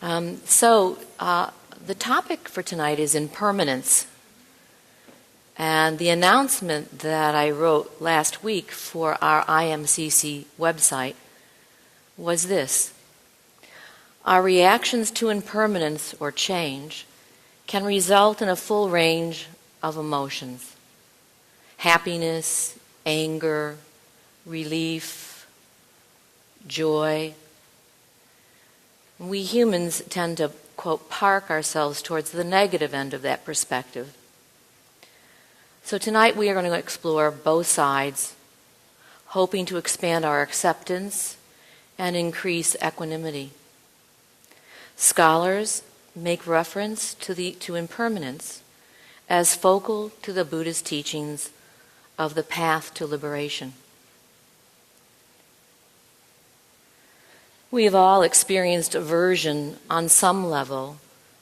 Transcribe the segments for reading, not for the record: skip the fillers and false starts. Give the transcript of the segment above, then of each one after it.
The topic for tonight is impermanence. And the announcement that I wrote last week for our IMCC website was this: our reactions to impermanence or change can result in a full range of emotions: happiness, anger, relief, joy. We humans tend to, quote, park ourselves towards the negative end of that perspective. So tonight we are going to explore both sides, hoping to expand our acceptance and increase equanimity. Scholars make reference to impermanence as focal to the Buddhist teachings of the path to liberation. We have all experienced aversion on some level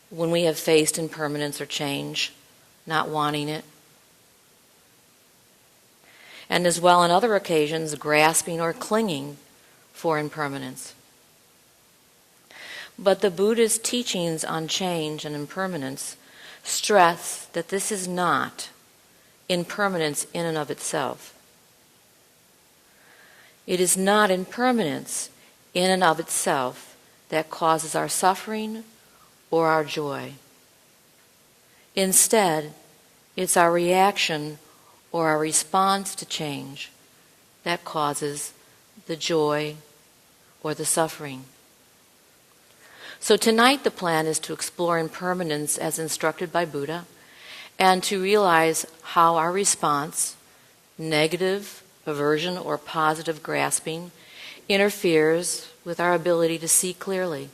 when we have faced impermanence or change, not wanting it. And as well on other occasions, grasping or clinging for impermanence. But the Buddhist teachings on change and impermanence stress that this is not impermanence in and of itself. It is not impermanence in and of itself that causes our suffering or our joy. Instead, it's our reaction or our response to change that causes the joy or the suffering. So tonight the plan is to explore impermanence as instructed by Buddha and to realize how our response, negative, aversion, or positive grasping, interferes with our ability to see clearly.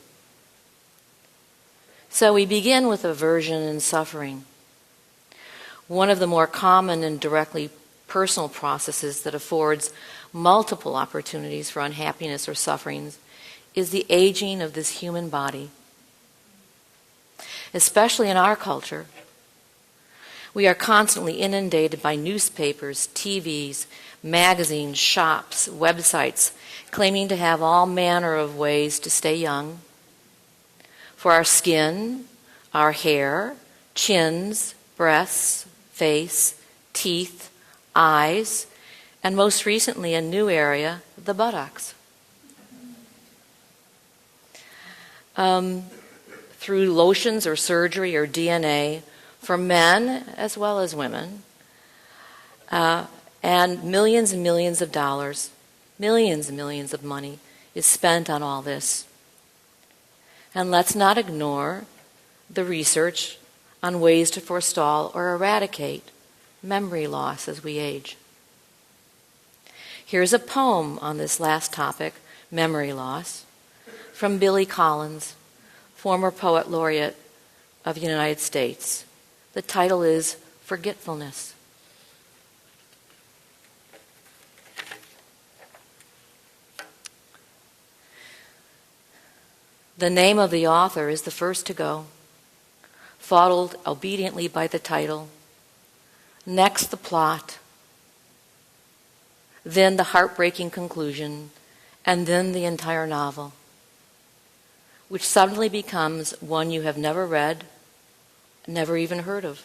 So we begin with aversion and suffering. One of the more common and directly personal processes that affords multiple opportunities for unhappiness or sufferings is the aging of this human body. Especially in our culture, we are constantly inundated by newspapers, TVs, magazines, shops, websites, claiming to have all manner of ways to stay young. For our skin, our hair, chins, breasts, face, teeth, eyes, and most recently a new area, the buttocks. Through lotions or surgery or DNA for men as well as women, and millions of dollars, millions and millions of money is spent on all this. And let's not ignore the research on ways to forestall or eradicate memory loss as we age. Here's a poem on this last topic, memory loss, from Billy Collins, former poet laureate of the United States. The title is Forgetfulness. The name of the author is the first to go, followed obediently by the title, next the plot, then the heartbreaking conclusion, and then the entire novel, which suddenly becomes one you have never read, never even heard of.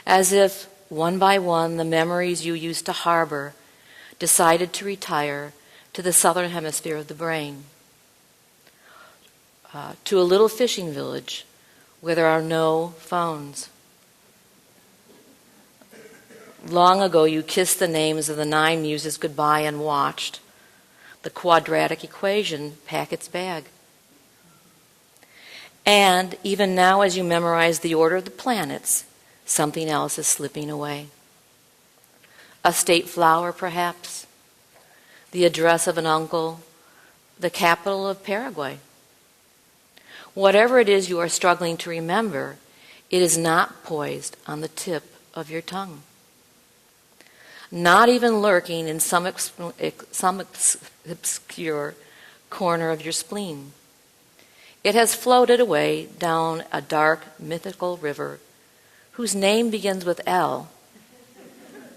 As if, one by one, the memories you used to harbor decided to retire to the southern hemisphere of the brain, to a little fishing village where there are no phones. Long ago you kissed the names of the 9 muses goodbye and watched the quadratic equation pack its bag. And even now as you memorize the order of the planets, something else is slipping away. A state flower, perhaps, the address of an uncle, the capital of Paraguay. Whatever it is you are struggling to remember, it is not poised on the tip of your tongue. Not even lurking in some obscure corner of your spleen. It has floated away down a dark, mythical river whose name begins with L,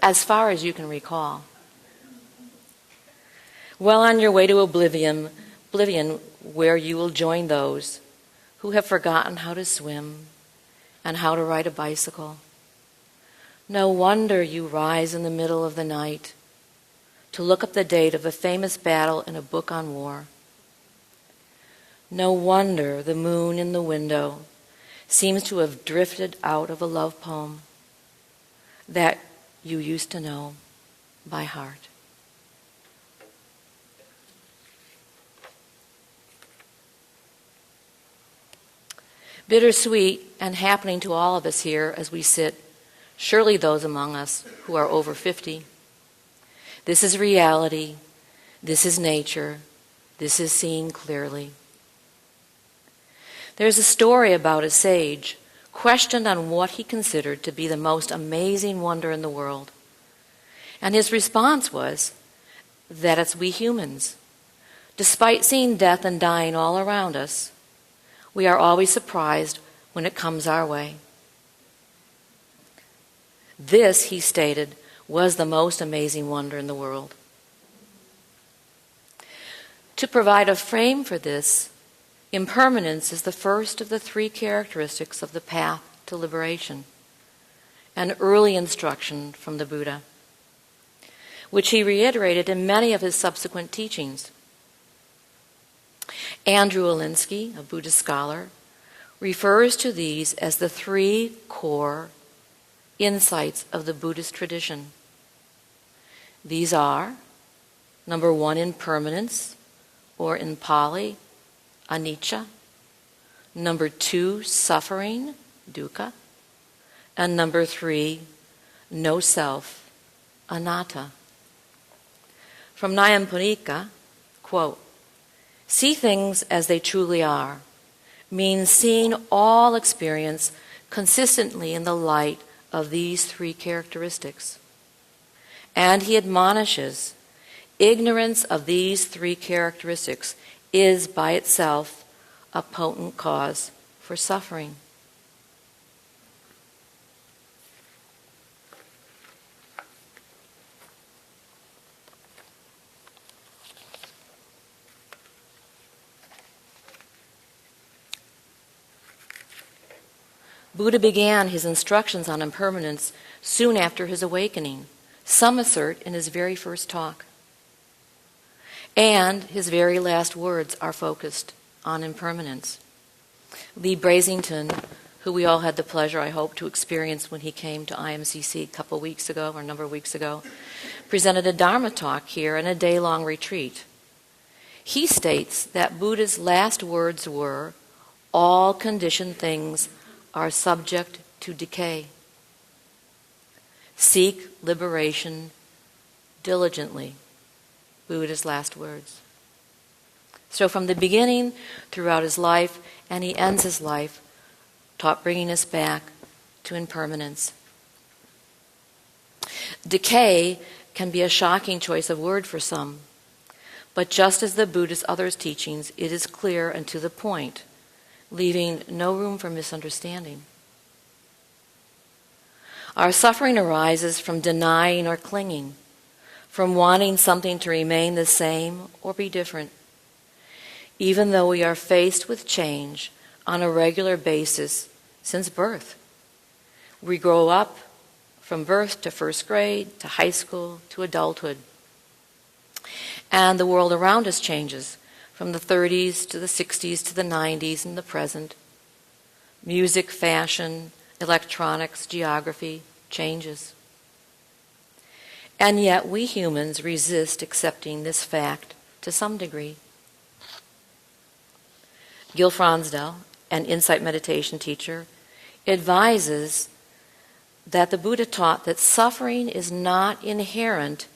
as far as you can recall. Well on your way to oblivion, oblivion where you will join those who have forgotten how to swim and how to ride a bicycle. No wonder you rise in the middle of the night to look up the date of a famous battle in a book on war. No wonder the moon in the window seems to have drifted out of a love poem that you used to know by heart. Bittersweet and happening to all of us here as we sit, surely those among us who are over 50. This is reality. This is nature. This is seen clearly. There's a story about a sage questioned on what he considered to be the most amazing wonder in the world. And his response was that it's we humans. Despite seeing death and dying all around us, we are always surprised when it comes our way. This, he stated, was the most amazing wonder in the world. To provide a frame for this, impermanence is the first of the 3 characteristics of the path to liberation, an early instruction from the Buddha, which he reiterated in many of his subsequent teachings. Andrew Alinsky, a Buddhist scholar, refers to these as the 3 core insights of the Buddhist tradition. These are, number 1, impermanence, or in Pali, anicca. Number 2, suffering, dukkha. And number 3, no self, anatta. From Nyingponika, quote, "See things as they truly are means seeing all experience consistently in the light of these 3 characteristics." And he admonishes, ignorance of these 3 characteristics is by itself a potent cause for suffering. Buddha began his instructions on impermanence soon after his awakening, some assert in his very first talk. And his very last words are focused on impermanence. Lee Brasington, who we all had the pleasure, I hope, to experience when he came to IMCC a number of weeks ago, presented a Dharma talk here in a day-long retreat. He states that Buddha's last words were, "All conditioned things are subject to decay. Seek liberation diligently." Buddha's last words. So from the beginning, throughout his life, and he ends his life, bringing us back to impermanence. Decay can be a shocking choice of word for some, but just as the Buddha's other teachings, it is clear and to the point, leaving no room for misunderstanding. Our suffering arises from denying or clinging, from wanting something to remain the same or be different. Even though we are faced with change on a regular basis since birth. We grow up from birth to first grade, to high school, to adulthood. And the world around us changes from the 30s to the 60s to the 90s and the present. Music, fashion, electronics, geography changes. And yet we humans resist accepting this fact to some degree. Gil Fronsdal, an insight meditation teacher, advises that the Buddha taught that suffering is not inherent.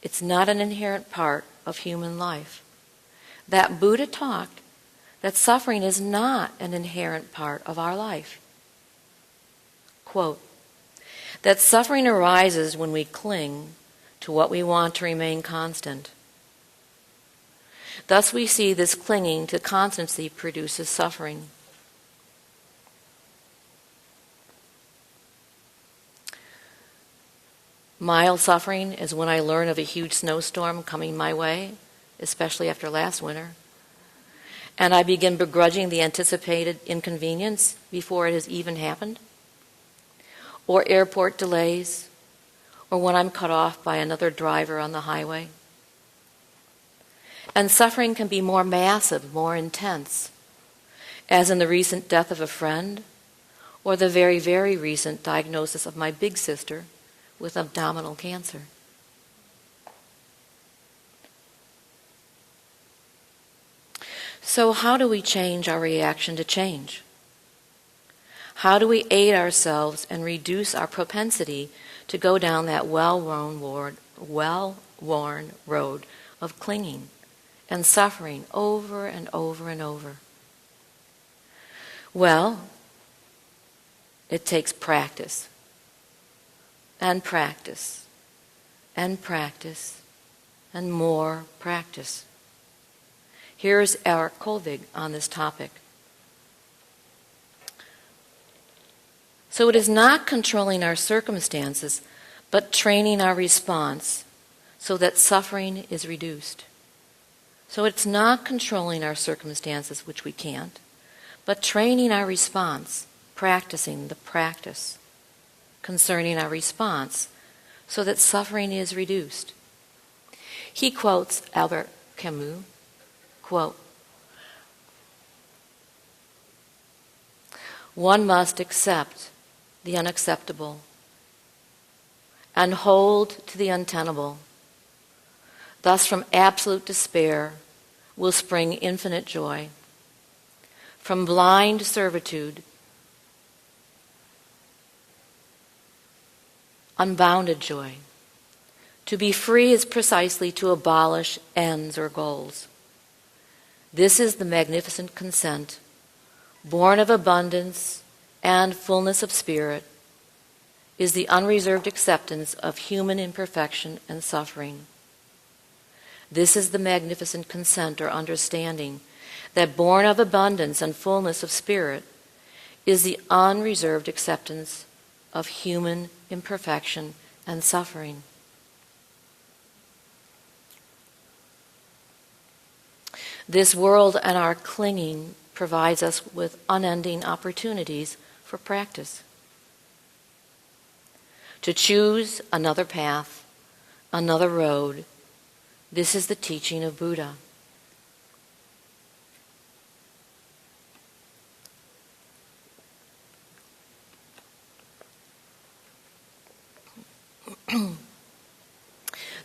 It's not an inherent part of human life. That Buddha taught that suffering is not an inherent part of our life. Quote, that suffering arises when we cling to what we want to remain constant. Thus we see this clinging to constancy produces suffering. Mild suffering is when I learn of a huge snowstorm coming my way especially after last winter, and I begin begrudging the anticipated inconvenience before it has even happened, or airport delays, or when I'm cut off by another driver on the highway. And suffering can be more massive, more intense, as in the recent death of a friend, or the very, very recent diagnosis of my big sister with abdominal cancer. So how do we change our reaction to change? How do we aid ourselves and reduce our propensity to go down that well-worn road of clinging and suffering over and over and over? Well, it takes practice, and practice, and practice, and more practice. Here's Eric Kolvig on this topic. So it is not controlling our circumstances, but training our response so that suffering is reduced. So it's not controlling our circumstances, which we can't, but training our response, practicing the practice concerning our response so that suffering is reduced. He quotes Albert Camus, quote, "One must accept the unacceptable and hold to the untenable. Thus from absolute despair will spring infinite joy. From blind servitude, unbounded joy. To be free is precisely to abolish ends or goals. This is the magnificent consent, born of abundance and fullness of spirit, is the unreserved acceptance of human imperfection and suffering. This is the magnificent consent or understanding that, born of abundance and fullness of spirit, is the unreserved acceptance of human imperfection and suffering." This world and our clinging provides us with unending opportunities for practice. To choose another path, another road, this is the teaching of Buddha.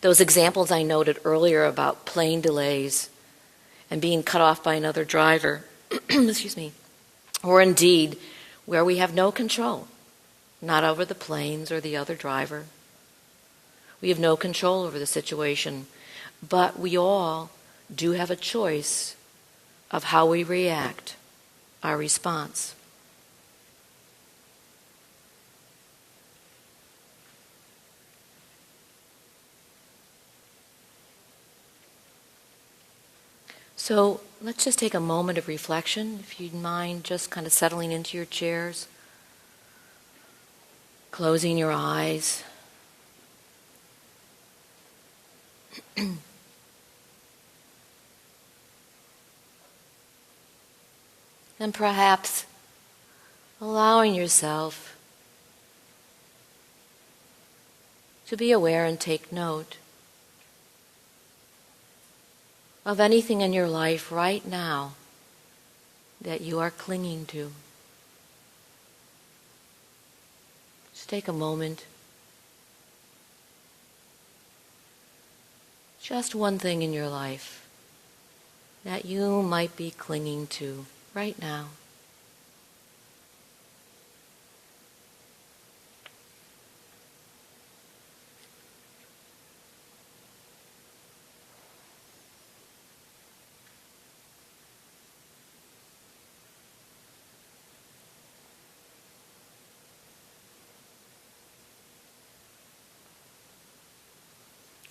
Those examples I noted earlier about plane delays and being cut off by another driver, excuse me, or indeed where we have no control, not over the planes or the other driver. We have no control over the situation, but we all do have a choice of how we react, our response. So let's just take a moment of reflection, if you'd mind just kind of settling into your chairs, closing your eyes. And perhaps allowing yourself to be aware and take note of anything in your life right now that you are clinging to. Just take a moment. Just one thing in your life that you might be clinging to right now.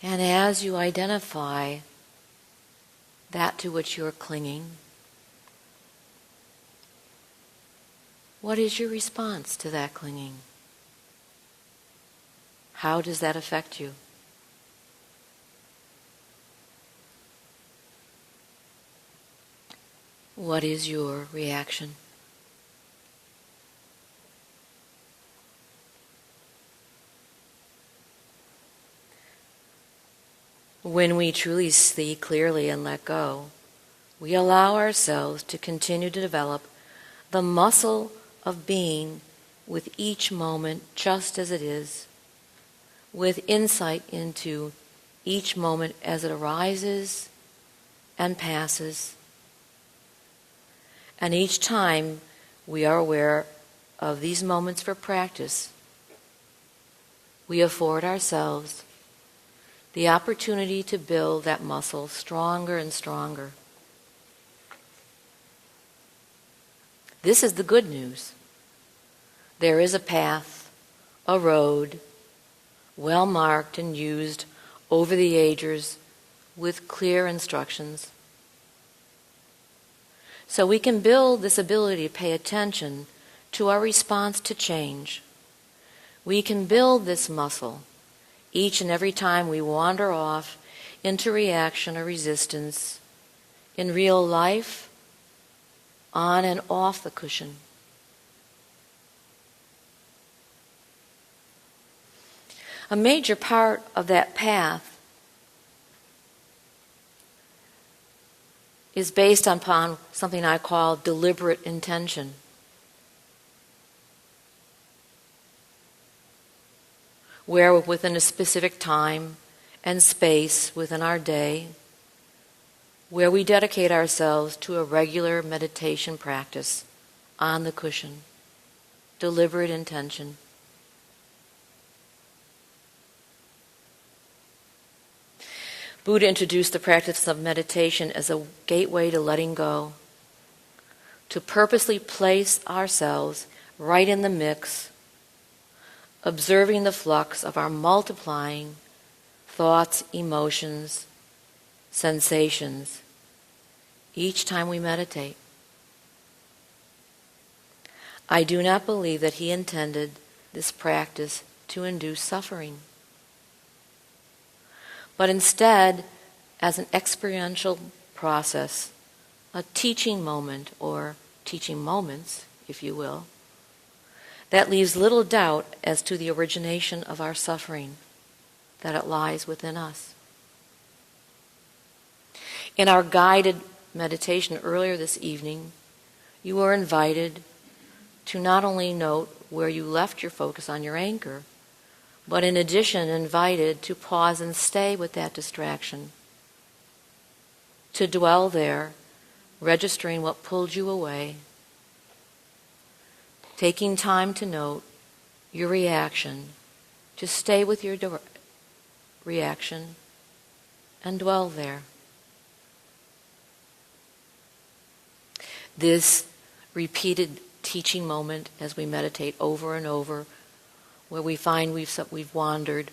And as you identify that to which you are clinging, what is your response to that clinging? How does that affect you? What is your reaction? When we truly see clearly and let go, we allow ourselves to continue to develop the muscle of being with each moment just as it is, with insight into each moment as it arises and passes. And each time we are aware of these moments for practice, we afford ourselves the opportunity to build that muscle stronger and stronger. This is the good news. There is a path, a road, well marked and used over the ages with clear instructions. So we can build this ability to pay attention to our response to change. We can build this muscle each and every time we wander off into reaction or resistance in real life, on and off the cushion. A major part of that path is based upon something I call deliberate intention. Where within a specific time and space within our day, where we dedicate ourselves to a regular meditation practice on the cushion, deliberate intention. Buddha introduced the practice of meditation as a gateway to letting go, to purposely place ourselves right in the mix, observing the flux of our multiplying thoughts, emotions, sensations, each time we meditate. I do not believe that he intended this practice to induce suffering, but instead as an experiential process, a teaching moment, or teaching moments, if you will, that leaves little doubt as to the origination of our suffering, that it lies within us. In our guided meditation earlier this evening, you were invited to not only note where you left your focus on your anchor, but in addition invited to pause and stay with that distraction, to dwell there, registering what pulled you away, taking time to note your reaction, to stay with your reaction and dwell there. This repeated teaching moment as we meditate over and over, where we find we've wandered,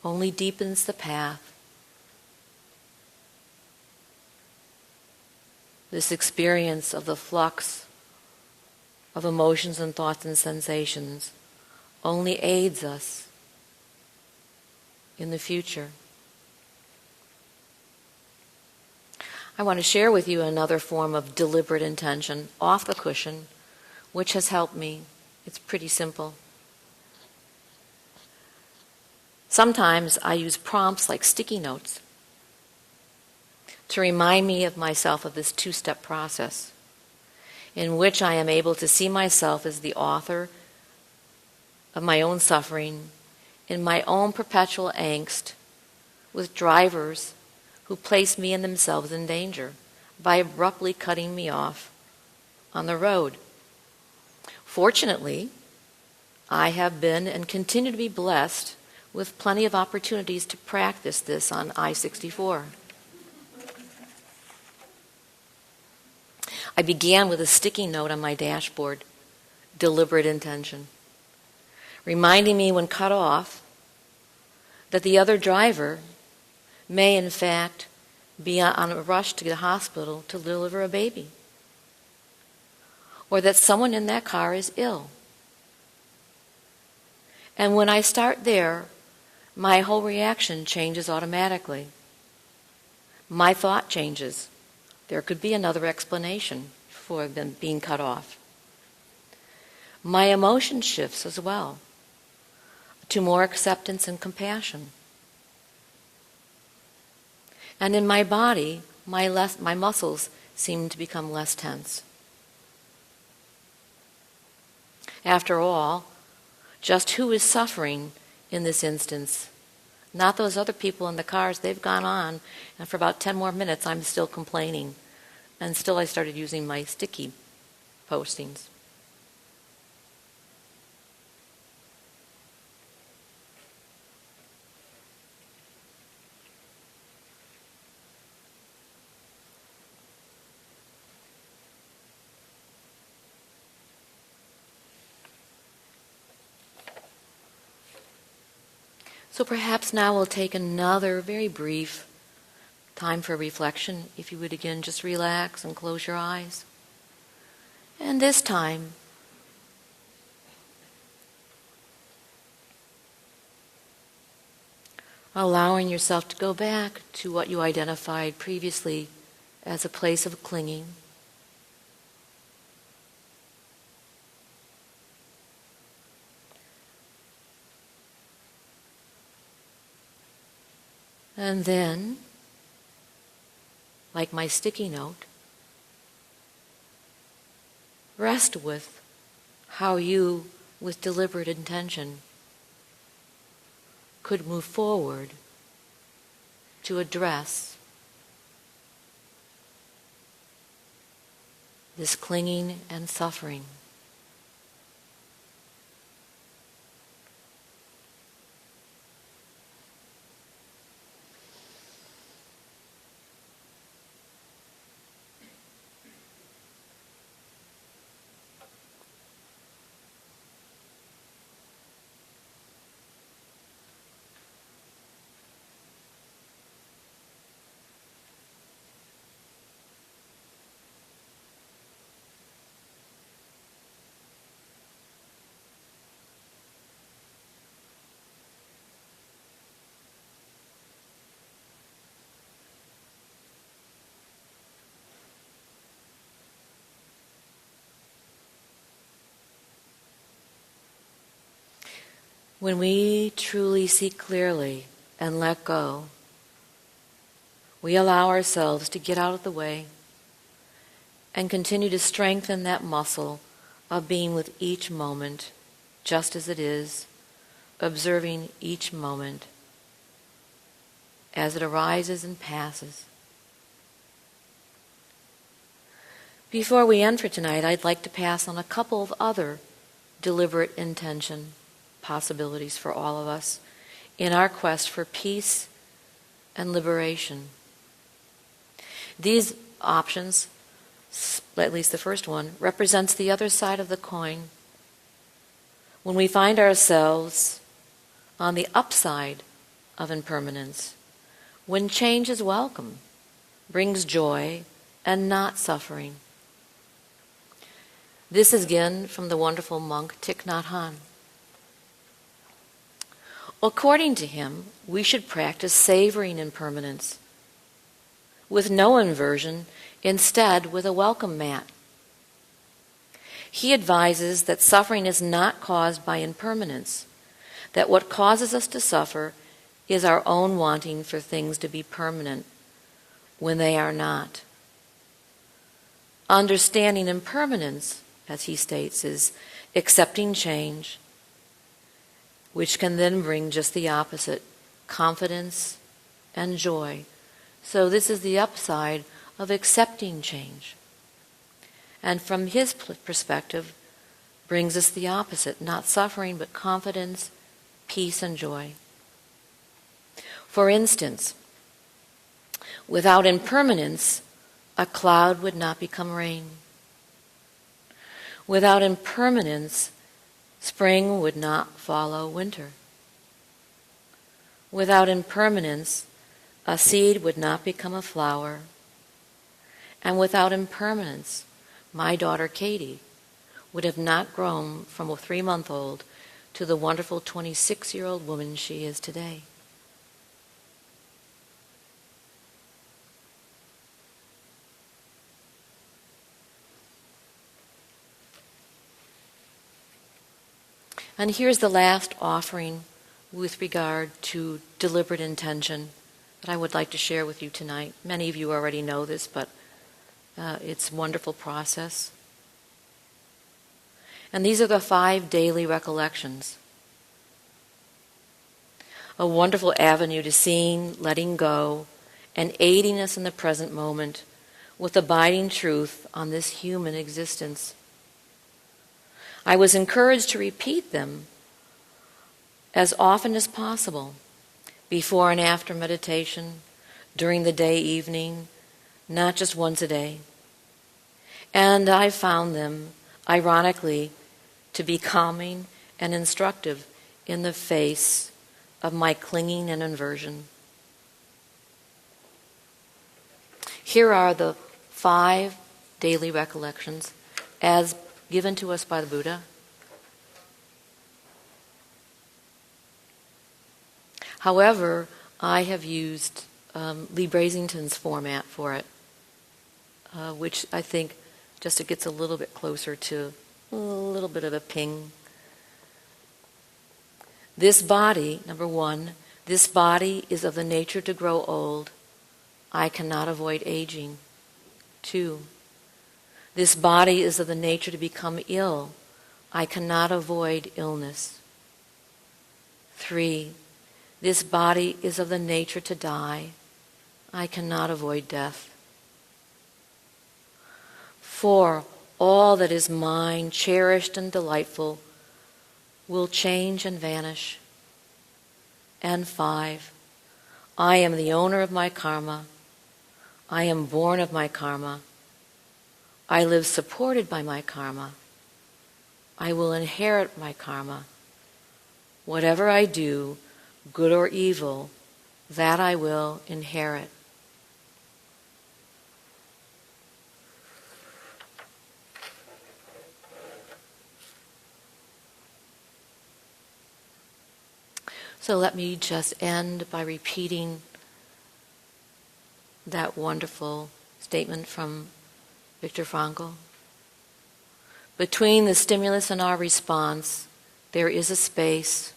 only deepens the path. This experience of the flux of emotions and thoughts and sensations only aids us in the future. I want to share with you another form of deliberate intention off the cushion, which has helped me. It's pretty simple. Sometimes I use prompts like sticky notes to remind me of myself of this two-step process, in which I am able to see myself as the author of my own suffering, in my own perpetual angst, with drivers who place me and themselves in danger by abruptly cutting me off on the road. Fortunately, I have been and continue to be blessed with plenty of opportunities to practice this on I-64. I began with a sticky note on my dashboard, deliberate intention, reminding me when cut off that the other driver may in fact be on a rush to the hospital to deliver a baby, or that someone in that car is ill. And when I start there, my whole reaction changes automatically. My thought changes. There could be another explanation for them being cut off. My emotion shifts as well to more acceptance and compassion. And in my body, my muscles seem to become less tense. After all, just who is suffering in this instance? Not those other people in the cars. They've gone on, and for about 10 more minutes I'm still complaining. And still I started using my sticky postings. So perhaps now we'll take another very brief time for reflection. If you would again just relax and close your eyes. And this time, allowing yourself to go back to what you identified previously as a place of clinging. And then, like my sticky note, rest with how you, with deliberate intention, could move forward to address this clinging and suffering. When we truly see clearly and let go, we allow ourselves to get out of the way and continue to strengthen that muscle of being with each moment just as it is, observing each moment as it arises and passes. Before we end for tonight, I'd like to pass on a couple of other deliberate intention possibilities for all of us in our quest for peace and liberation. These options, at least the first one, represents the other side of the coin. When we find ourselves on the upside of impermanence, when change is welcome, brings joy and not suffering. This is again from the wonderful monk Thich Nhat Hanh. According to him, we should practice savoring impermanence with no inversion, instead with a welcome mat. He advises that suffering is not caused by impermanence, that what causes us to suffer is our own wanting for things to be permanent when they are not. Understanding impermanence, as he states, is accepting change, which can then bring just the opposite, confidence and joy. So this is the upside of accepting change. And from his perspective, brings us the opposite, not suffering, but confidence, peace, and joy. For instance, without impermanence, a cloud would not become rain. Without impermanence, spring would not follow winter. Without impermanence, a seed would not become a flower. And without impermanence, my daughter Katie would have not grown from a 3-month-old to the wonderful 26-year-old woman she is today. And here's the last offering with regard to deliberate intention that I would like to share with you tonight. Many of you already know this, but it's a wonderful process. And these are the 5 daily recollections. A wonderful avenue to seeing, letting go, and aiding us in the present moment with abiding truth on this human existence. I was encouraged to repeat them as often as possible, before and after meditation, during the day, evening, not just once a day. And I found them, ironically, to be calming and instructive in the face of my clinging and aversion. Here are the 5 daily recollections as given to us by the Buddha. However, I have used Lee Brasington's format for it, which I think just it gets a little bit closer to a little bit of a ping. This body, number 1, this body is of the nature to grow old. I cannot avoid aging. 2, this body is of the nature to become ill. I cannot avoid illness. 3, this body is of the nature to die. I cannot avoid death. 4, all that is mine, cherished and delightful, will change and vanish. And 5, I am the owner of my karma. I am born of my karma. I live supported by my karma. I will inherit my karma. Whatever I do, good or evil, that I will inherit. So let me just end by repeating that wonderful statement from Viktor Frankl. Between the stimulus and our response, there is a space.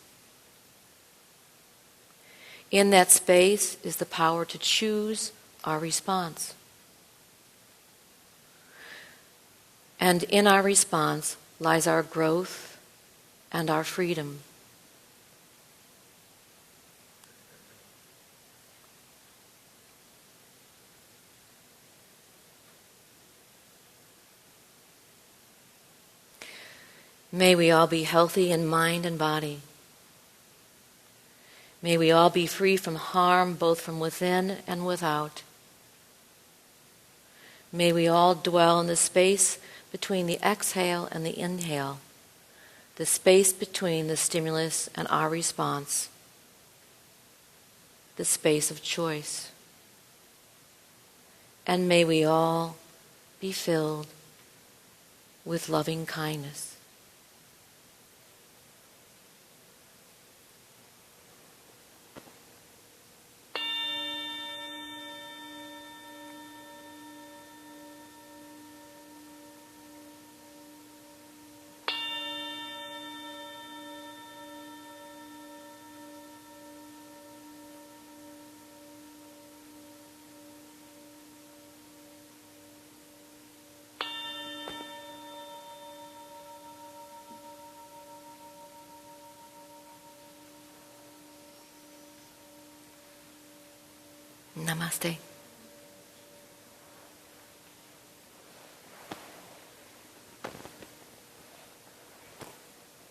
In that space is the power to choose our response. And in our response lies our growth and our freedom. May we all be healthy in mind and body. May we all be free from harm both from within and without. May we all dwell in the space between the exhale and the inhale, the space between the stimulus and our response, the space of choice. And may we all be filled with loving kindness. Namaste.